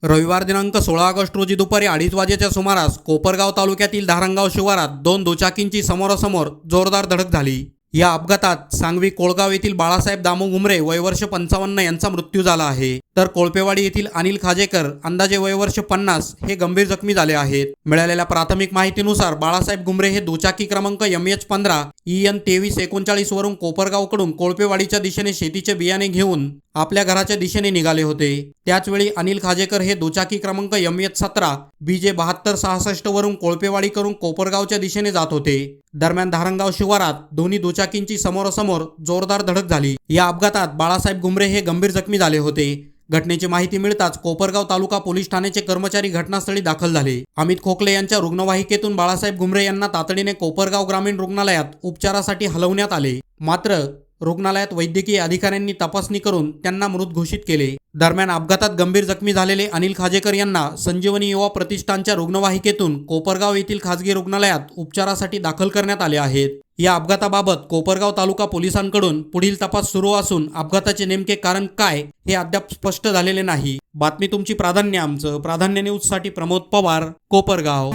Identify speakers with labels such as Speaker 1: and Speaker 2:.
Speaker 1: रविवार दिनांक 16 ऑगस्ट रोजी दुपारी 2:30 वाजेच्या सुमारास कोपरगाव तालुक्यातील धारणगाव शिवारात दोन दुचाकींची समोरासमोर जोरदार धडक झाली। या अपघातात सांगवी कोळगाव येथील बाळासाहेब दामू घुमरे वय वर्ष 55 यांचा मृत्यू झाला आहे, तर कोळपेवाडी येथील अनिल खाजेकर अंदाजे वय वर्ष 50 हे गंभीर जखमी झाले आहेत। मिळालेल्या प्राथमिक माहितीनुसार बाळासाहेब घुमरे हे दुचाकी क्रमांक MH15 EN 2339 वरून कोपरगावकडून कोळपेवाडीच्या दिशेने शेतीचे बियाणे घेऊन आपल्या घराच्या दिशेने निघाले होते। त्याचवेळी अनिल खाजेकर हे दुचाकी क्रमांक MH17 BJ 7266 वरून कोळपेवाडी करून कोपरगावच्या दिशेने जात होते। दरम्यान धारणगाव शिवारात दोन्ही दुचाकींची समोरासमोर जोरदार धडक झाली। या अपघातात बाळासाहेब घुमरे हे गंभीर जखमी झाले होते। घटनेची माहिती मिळताच कोपरगाव तालुका पोलीस ठाण्याचे कर्मचारी घटनास्थळी दाखल झाले। अमित खोकले यांच्या रुग्णवाहिकेतून बाळासाहेब घुमरे यांना तातडीने कोपरगाव ग्रामीण रुग्णालयात उपचारासाठी हलवण्यात आले, मात्र रुग्णालयात वैद्यकीय अधिकाऱ्यांनी तपासणी करून त्यांना मृत घोषित केले। दरम्यान अपघातात गंभीर जखमी झालेले अनिल खाजेकर यांना संजीवनी युवा प्रतिष्ठानच्या रुग्णवाहिकेतून कोपरगाव येथील खासगी रुग्णालयात उपचारासाठी दाखल करण्यात आले आहेत। या अपघाताबाबत कोपरगाव तालुका पोलिसांकडून पुढील तपास सुरू असून अपघाताचे नेमके कारण काय हे अद्याप स्पष्ट झालेले नाही। बातमी तुमची प्राधान्य आमचं। प्राधान्य न्यूज साठी प्रमोद पवार, कोपरगाव।